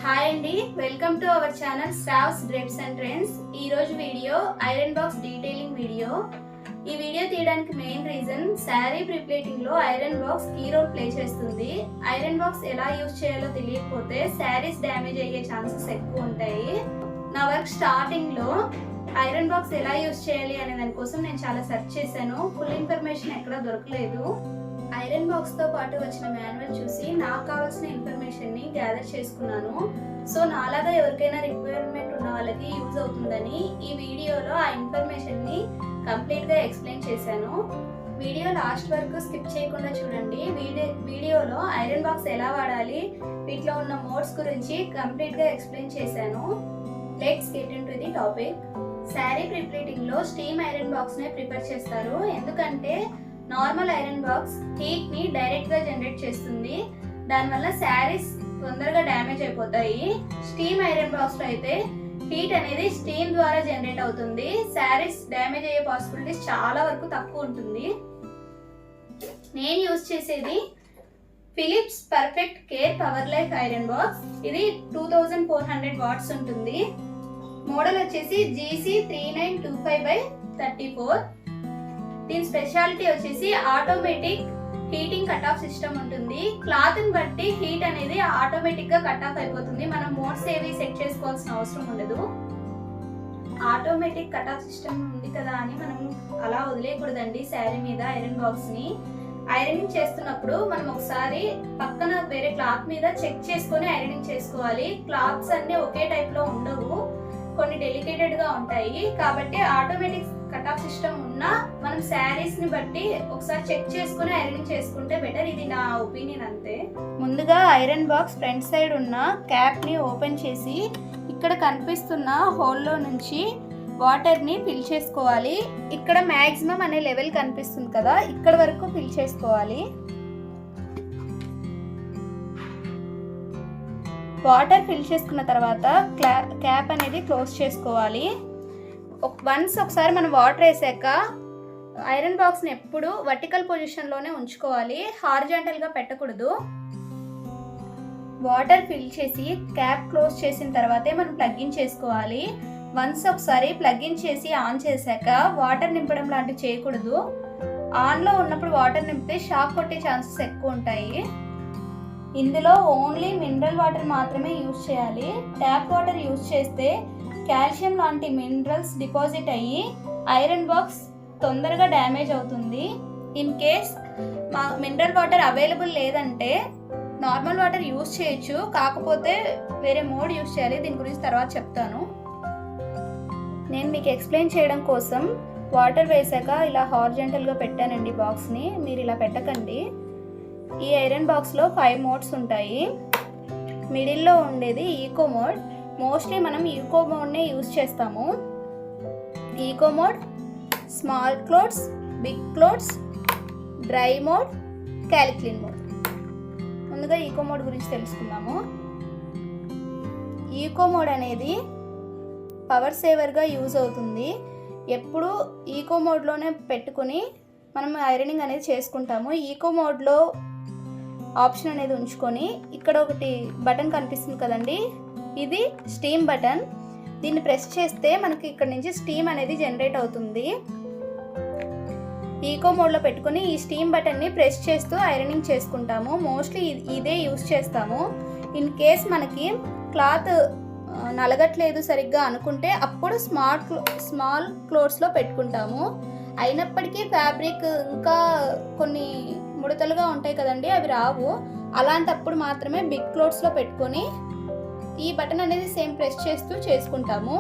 Hi అండి, welcome to our channel staves drapes and trends. ఈ రోజు video iron box detailing video. ఈ video తీయడానికి మెయిన్ రీజన్ శారీ ప్రీప్లేటింగ్ లో iron box key role play చేస్తుంది. Iron box ఎలా use చేయాలో తెలియకపోతే శారీస్ డ్యామేజ్ అయ్యే ఛాన్సెస్ ఎక్కువ ఉంటాయి. నా వర్క్ స్టార్టింగ్ లో ఐరన్ బాక్స్ ఎలా యూజ్ చేయాలి అనే దానికోసం నేను చాలా సెర్చ్ చేశాను. ఫుల్ ఇన్ఫర్మేషన్ ఎక్కడ దొరకలేదు. ఐరన్ బాక్స్ తో పాటు వచ్చిన మాన్యువల్ చూసి నాకు కావాల్సిన ఇన్ఫర్మేషన్ ని గ్యాదర్ చేసుకున్నాను. సో నాలాగా ఎవరికైనా రిక్వైర్మెంట్ ఉన్న వాళ్ళకి యూజ్ అవుతుందని ఈ వీడియోలో ఆ ఇన్ఫర్మేషన్ ని కంప్లీట్ గా ఎక్స్ప్లెయిన్ చేశాను. వీడియో లాస్ట్ వరకు స్కిప్ చేయకుండా చూడండి. వీడియోలో ఐరన్ బాక్స్ ఎలా వాడాలి, వీటిలో ఉన్న మోడ్స్ గురించి కంప్లీట్ గా ఎక్స్ప్లెయిన్ చేశాను. Let's get into the topic. Sari pre-pleating లో స్టీమ్ ఐరన్ బాక్స్ నే ప్రిపేర్ చేస్తారు. ఎందుకంటే నార్మల్ ఐరన్ బాక్స్ హీట్ ని డైరెక్ట్ గా జనరేట్ చేస్తుంది. దానివల్ల శారీస్ తొందరగా డ్యామేజ్ అయిపోతాయి. స్టీమ్ ఐరన్ బాక్స్ లో అయితే హీట్ అనేది స్టీమ్ ద్వారా జనరేట్ అవుతుంది. శారీస్ డ్యామేజ్ అయ్యే పాసిబిలిటీస్ చాలా వరకు తక్కువ ఉంటుంది. నేను యూజ్ చేసేది Philips perfect care power life iron box. ఇది 2400 వాట్స్ ఉంటుంది. మోడల్ వచ్చేసి GC3925/34. దీని స్పెషాలిటీ వచ్చేసి automatic heating cut off system ఉంటుంది. క్లాత్ ని బట్టి హీట్ అనేది ఆటోమేటిక్ గా కట్ ఆఫ్ అయిపోతుంది. మనం మోడ్స్ ఏవి సెట్ చేసుకోవాల్సిన అవసరం ఉండదు. ఆటోమేటిక్ కట్ ఆఫ్ సిస్టమ్ ఉంది కదా అని మనం అలా వదిలేయకూడదండి. శారీ మీద ఐరన్ బాక్స్ ని ఐరనింగ్ చేస్తున్నప్పుడు మనం ఒకసారి పక్కన వేరే క్లాత్ మీద చెక్ చేసుకొని ఐరనింగ్ చేసుకోవాలి. క్లాత్స్ అన్ని ఒకే టైప్ లో ఉండవు, కొన్ని డెలికేటెడ్ గా ఉంటాయి. కాబట్టి ఆటోమేటిక్ కట్ ఆఫ్ సిస్టమ్ ఉన్నా మనం శారీస్ ని బట్టి ఒకసారి చెక్ చేసుకుని ఐరనింగ్ చేసుకుంటే బెటర్. ఇది నా ఒపీనియన్ అంతే. ముందుగా ఐరన్ బాక్స్ ఫ్రంట్ సైడ్ ఉన్న క్యాప్ ని ఓపెన్ చేసి ఇక్కడ కనిపిస్తున్న హోల్లో నుంచి వాటర్ ని ఫిల్ చేసుకోవాలి. ఇక్కడ మాక్సిమం అనే లెవెల్ కనిపిస్తుంది కదా, ఇక్కడ వరకు ఫిల్ చేసుకోవాలి. వాటర్ ఫిల్ చేసుకున్న తర్వాత క్యాప్ అనేది క్లోజ్ చేసుకోవాలి. వన్స్ ఒకసారి మనం వాటర్ వేసాక ఐరన్ బాక్స్ని ఎప్పుడు వర్టికల్ పొజిషన్లోనే ఉంచుకోవాలి, హారిజాంటల్గా పెట్టకూడదు. వాటర్ ఫిల్ చేసి క్యాప్ క్లోజ్ చేసిన తర్వాతే మనం ప్లగ్ ఇన్ చేసుకోవాలి. వన్స్ ఒకసారి ప్లగ్ ఇన్ చేసి ఆన్ చేశాక వాటర్ నింపడం లాంటివి చేయకూడదు. ఆన్లో ఉన్నప్పుడు వాటర్ నింపితే షాక్ కొట్టే ఛాన్సెస్ ఎక్కువ ఉంటాయి. ఇందులో ఓన్లీ మినరల్ వాటర్ మాత్రమే యూజ్ చేయాలి. ట్యాప్ వాటర్ యూజ్ చేస్తే కాల్షియం లాంటి మినరల్స్ డిపాజిట్ అయ్యి ఐరన్ బాక్స్ తొందరగా డ్యామేజ్ అవుతుంది. In case mineral water available లేదంటే నార్మల్ వాటర్ యూజ్ చేయొచ్చు, కాకపోతే వేరే మోడ్ యూజ్ చేయాలి. దీని గురించి తర్వాత చెప్తాను. నేను మీకు ఎక్స్ప్లెయిన్ చేయడం కోసం వాటర్ వేసాక ఇలా హారిజాంటల్గా పెట్టానండి బాక్స్ని. మీరు ఇలా పెట్టకండి. ఈ ఐరన్ బాక్స్లో 5 మోడ్స్ ఉంటాయి. మిడిల్లో ఉండేది ఈకో మోడ్. మోస్ట్లీ మనం ఈకో మోడ్నే యూజ్ చేస్తాము. Eco mode, small clothes, big clothes, dry mode, calc clean mode. ముందుగా ఈకో మోడ్ గురించి తెలుసుకుందాము. ఈకో మోడ్ అనేది పవర్ సేవర్గా యూజ్ అవుతుంది. ఎప్పుడు ఈకో మోడ్లోనే పెట్టుకుని మనం ఐరనింగ్ అనేది చేసుకుంటాము. ఈకో మోడ్లో ఆప్షన్ అనేది ఉంచుకొని ఇక్కడ ఒకటి బటన్ కనిపిస్తుంది కదండి, ఇది స్టీమ్ బటన్. దీన్ని ప్రెస్ చేస్తే మనకి ఇక్కడ నుంచి స్టీమ్ అనేది జనరేట్ అవుతుంది. ఈకో మోడ్లో పెట్టుకుని ఈ స్టీమ్ బటన్ని ప్రెస్ చేస్తూ ఐరనింగ్ చేసుకుంటాము. మోస్ట్లీ ఇదే యూజ్ చేస్తాము. ఇన్ కేస్ మనకి క్లాత్ నలగట్లేదు సరిగ్గా అనుకుంటే అప్పుడు స్మాల్ క్లోత్స్లో పెట్టుకుంటాము. అయినప్పటికీ ఫ్యాబ్రిక్ ఇంకా కొన్ని ముడతలుగా ఉంటాయి కదండి, అవి రావు. అలాంటప్పుడు మాత్రమే బిగ్ క్లోత్స్లో పెట్టుకొని ఈ బటన్ అనేది సేమ్ ప్రెస్ చేస్తూ చేసుకుంటాము.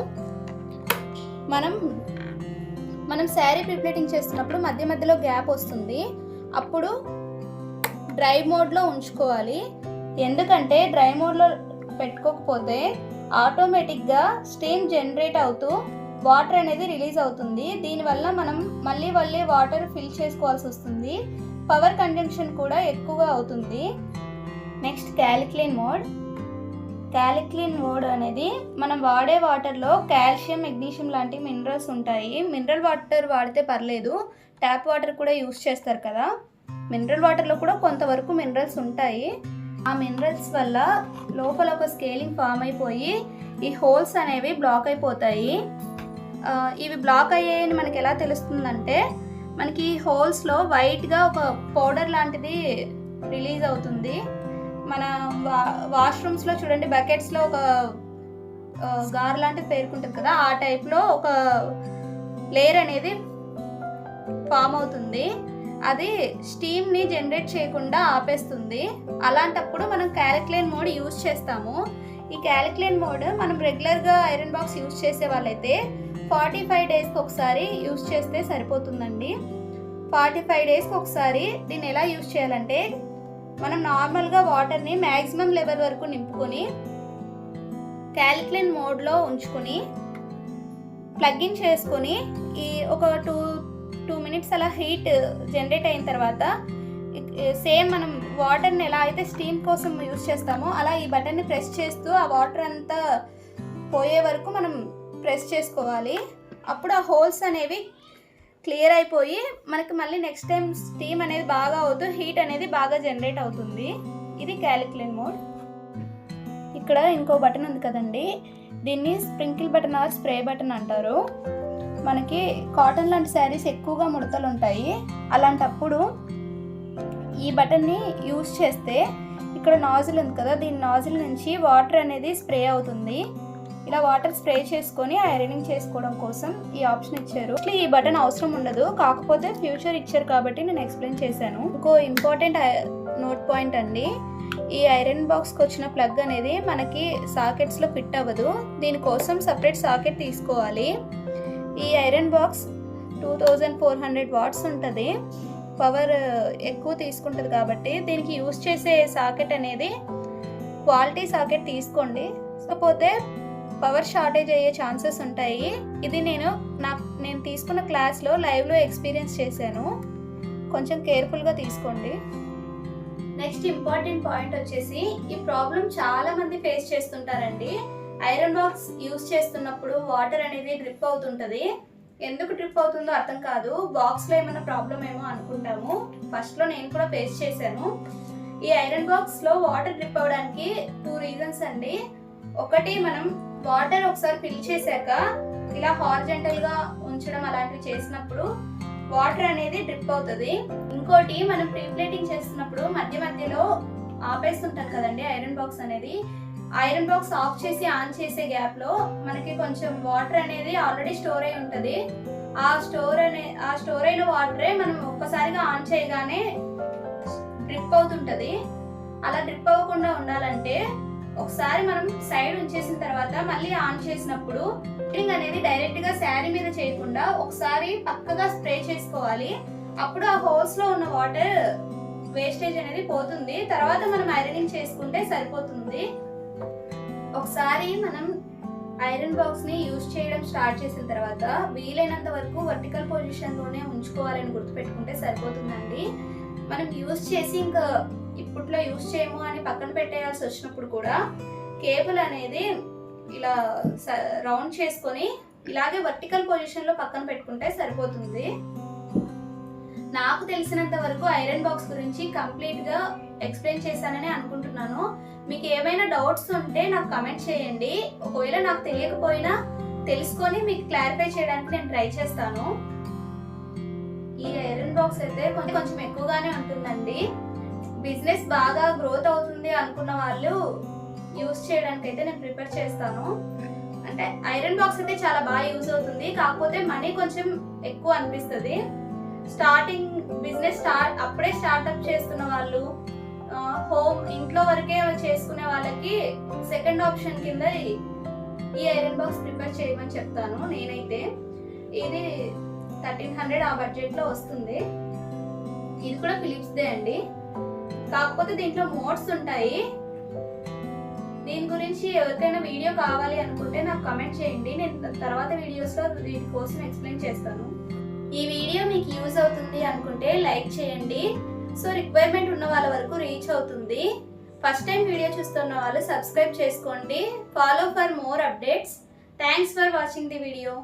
మనం శారీ ప్రిప్లేటింగ్ చేస్తున్నప్పుడు మధ్య మధ్యలో గ్యాప్ వస్తుంది. అప్పుడు డ్రై మోడ్లో ఉంచుకోవాలి. ఎందుకంటే డ్రై మోడ్లో పెట్టుకోకపోతే ఆటోమేటిక్గా స్టీమ్ జనరేట్ అవుతూ వాటర్ అనేది రిలీజ్ అవుతుంది. దీనివల్ల మనం మళ్ళీ వాటర్ ఫిల్ చేసుకోవాల్సి వస్తుంది. పవర్ కన్జంప్షన్ కూడా ఎక్కువగా అవుతుంది. Next calc clean mode. Calc clean mode అనేది మనం వాడే వాటర్లో కాల్షియం, మెగ్నీషియం లాంటి మినరల్స్ ఉంటాయి. మినరల్ వాటర్ వాడితే పర్లేదు, ట్యాప్ వాటర్ కూడా యూజ్ చేస్తారు కదా. మినరల్ వాటర్లో కూడా కొంతవరకు మినరల్స్ ఉంటాయి. ఆ మినరల్స్ వల్ల లోపల ఒక స్కేలింగ్ ఫామ్ అయిపోయి ఈ హోల్స్ అనేవి బ్లాక్ అయిపోతాయి. ఇవి బ్లాక్ అయ్యాయని మనకి ఎలా తెలుస్తుందంటే, మనకి హోల్స్లో వైట్గా ఒక పౌడర్ లాంటిది రిలీజ్ అవుతుంది. మన వాష్రూమ్స్లో చూడండి, బకెట్స్లో ఒక గార్ లాంటిది పేరుకుంటుంది కదా, ఆ టైప్లో ఒక లేయర్ అనేది ఫామ్ అవుతుంది. అది స్టీమ్ని జనరేట్ చేయకుండా ఆపేస్తుంది. అలాంటప్పుడు మనం క్యాలిక్యులేట్ మోడ్ యూజ్ చేస్తాము. ఈ క్యాలిక్యులేట్ మోడ్ మనం రెగ్యులర్గా ఐరన్ బాక్స్ యూజ్ చేసే వాళ్ళైతే 45 డేస్కి ఒకసారి యూజ్ చేస్తే సరిపోతుందండి. 45 డేస్కి ఒకసారి దీన్ని ఎలా యూజ్ చేయాలంటే, మనం నార్మల్గా వాటర్ని మ్యాక్సిమం లెవెల్ వరకు నింపుకొని క్యాలిక్యులేట్ మోడ్లో ఉంచుకొని ప్లగ్ ఇన్ చేసుకొని ఈ ఒక 2 మినిట్స్ అలా హీట్ జనరేట్ అయిన తర్వాత సేమ్ మనం వాటర్ని ఎలా అయితే స్టీమ్ కోసం యూజ్ చేస్తామో అలా ఈ బటన్ని ప్రెస్ చేస్తూ ఆ వాటర్ అంతా పోయే వరకు మనం ప్రెస్ చేసుకోవాలి. అప్పుడు ఆ హోల్స్ అనేవి క్లియర్ అయిపోయి మనకి మళ్ళీ నెక్స్ట్ టైం స్టీమ్ అనేది బాగా అవుతూ హీట్ అనేది బాగా జనరేట్ అవుతుంది. ఇది క్యాలిక్యులేట్ మోడ్. ఇక్కడ ఇంకో బటన్ ఉంది కదండి, దీన్ని sprinkle button or spray button అంటారు. మనకి కాటన్ లాంటి శారీస్ ఎక్కువగా ముడతలు ఉంటాయి. అలాంటప్పుడు ఈ బటన్ని యూజ్ చేస్తే ఇక్కడ నాజిల్ ఉంది కదా, దీని నాజిల్ నుంచి వాటర్ అనేది స్ప్రే అవుతుంది. ఇలా వాటర్ స్ప్రే చేసుకొని ఐరనింగ్ చేసుకోవడం కోసం ఈ ఆప్షన్ ఇచ్చారు. ఈ బటన్ అవసరం ఉండదు, కాకపోతే ఫ్యూచర్ ఇచ్చారు కాబట్టి నేను ఎక్స్ప్లెయిన్ చేశాను. ఇంకో ఇంపార్టెంట్ నోట్ పాయింట్ అండి, ఈ ఐరన్ బాక్స్కి వచ్చిన ప్లగ్ అనేది మనకి సాకెట్స్లో ఫిట్ అవ్వదు. దీనికోసం సపరేట్ సాకెట్ తీసుకోవాలి. ఈ ఐరన్ బాక్స్ 2400 వాట్స్ ఉంటుంది, పవర్ ఎక్కువ తీసుకుంటుంది కాబట్టి దీనికి యూజ్ చేసే సాకెట్ అనేది క్వాలిటీ సాకెట్ తీసుకోండి, కాకపోతే పవర్ షార్టేజ్ అయ్యే ఛాన్సెస్ ఉంటాయి. ఇది నేను తీసుకున్న క్లాస్లో లైవ్లో ఎక్స్పీరియన్స్ చేశాను, కొంచెం కేర్ఫుల్గా తీసుకోండి. నెక్స్ట్ ఇంపార్టెంట్ పాయింట్ వచ్చేసి, ఈ ప్రాబ్లం చాలా మంది ఫేస్ చేస్తుంటారండి. ఐరన్ బాక్స్ యూజ్ చేస్తున్నప్పుడు వాటర్ అనేది డ్రిప్ అవుతుంటుంది. ఎందుకు డ్రిప్ అవుతుందో అర్థం కాదు, బాక్స్లో ఏమైనా ప్రాబ్లం ఏమో అనుకుంటాము. ఫస్ట్లో నేను కూడా ఫేస్ చేశాను. ఈ ఐరన్ బాక్స్లో వాటర్ డ్రిప్ అవ్వడానికి 2 రీజన్స్ అండి. ఒకటి, మనం వాటర్ ఒకసారి ఫిల్ చేశాక ఇలా హారిజంటల్గా ఉంచడం అలాంటివి చేసినప్పుడు వాటర్ అనేది డ్రిప్ అవుతుంది. ఇంకోటి, మనం ప్రీప్లేటింగ్ చేస్తున్నప్పుడు మధ్య మధ్యలో ఆపేస్తుంటాం కదండి ఐరన్ బాక్స్ అనేది. ఐరన్ బాక్స్ ఆఫ్ చేసి ఆన్ చేసే గ్యాప్లో మనకి కొంచెం వాటర్ అనేది ఆల్రెడీ స్టోర్ అయి ఉంటుంది. ఆ స్టోర్ అయిన వాటరే మనం ఒక్కసారిగా ఆన్ చేయగానే డ్రిప్ అవుతుంటుంది. అలా డ్రిప్ అవ్వకుండా ఉండాలంటే ఒకసారి మనం సైడ్ ఉంచేసిన తర్వాత మళ్ళీ ఆన్ చేసినప్పుడు డ్రిప్పింగ్ అనేది డైరెక్ట్గా శారీ మీద చేయకుండా ఒకసారి పక్కగా స్ప్రే చేసుకోవాలి. అప్పుడు ఆ హోల్స్లో ఉన్న వాటర్ వేస్టేజ్ అనేది పోతుంది. తర్వాత మనం ఐరనింగ్ చేసుకుంటే సరిపోతుంది. ఒకసారి మనం ఐరన్ బాక్స్ ని యూజ్ చేయడం స్టార్ట్ చేసిన తర్వాత వీలైనంత వరకు వర్టికల్ పొజిషన్ లోనే ఉంచుకోవాలని గుర్తుపెట్టుకుంటే సరిపోతుందండి. మనం యూజ్ చేసి ఇంకా ఇప్పట్లో యూజ్ చేయము అని పక్కన పెట్టేయాల్సి వచ్చినప్పుడు కూడా కేబుల్ అనేది ఇలా రౌండ్ చేసుకొని ఇలాగే వర్టికల్ పొజిషన్ లో పక్కన పెట్టుకుంటే సరిపోతుంది. నాకు తెలిసినంత వరకు ఐరన్ బాక్స్ గురించి కంప్లీట్ గా ఎక్స్ప్లెయిన్ చేశానని అనుకుంటున్నాను. మీకు ఏమైనా డౌట్స్ ఉంటే నాకు కమెంట్ చేయండి. ఒకవేళ నాకు తెలియకపోయినా తెలుసుకొని మీకు క్లారిఫై చేయడానికి నేను ట్రై చేస్తాను. ఈ ఐరన్ బాక్స్ అయితే కొంచెం ఎక్కువగానే ఉంటుందండి. బిజినెస్ బాగా గ్రోత్ అవుతుంది అనుకున్న వాళ్ళు యూజ్ చేయడానికి అయితే నేను ప్రిఫర్ చేస్తాను. అంటే ఐరన్ బాక్స్ అయితే చాలా బాగా యూజ్ అవుతుంది, కాకపోతే మనీ కొంచెం ఎక్కువ అనిపిస్తుంది. స్టార్టింగ్ బిజినెస్ అప్పుడే స్టార్ట్అప్ చేస్తున్న వాళ్ళు, హోమ్ ఇంట్లో వరకే చేసుకునే వాళ్ళకి సెకండ్ ఆప్షన్ కింద ఈ ఐరన్ బాక్స్ ప్రిఫర్ చేయమని చెప్తాను నేనైతే. ఇది 1300 ఆ బడ్జెట్ లో వస్తుంది. ఇది కూడా ఫిలిప్స్ దే అండి, కాకపోతే దీంట్లో మోడ్స్ ఉంటాయి. దీని గురించి ఎవరికైనా వీడియో కావాలి అనుకుంటే నాకు కమెంట్ చేయండి, నేను తర్వాత వీడియోస్లో వీటి కోసం ఎక్స్ప్లెయిన్ చేస్తాను. ఈ వీడియో మీకు యూజ్ అవుతుంది అనుకుంటే లైక్ చేయండి, సో రిక్వైర్మెంట్ ఉన్న వాళ్ళ వరకు రీచ్ అవుతుంది. ఫస్ట్ టైం వీడియో చూస్తున్న వాళ్ళు సబ్స్క్రైబ్ చేసుకోండి. Follow for more updates. Thanks for watching the video.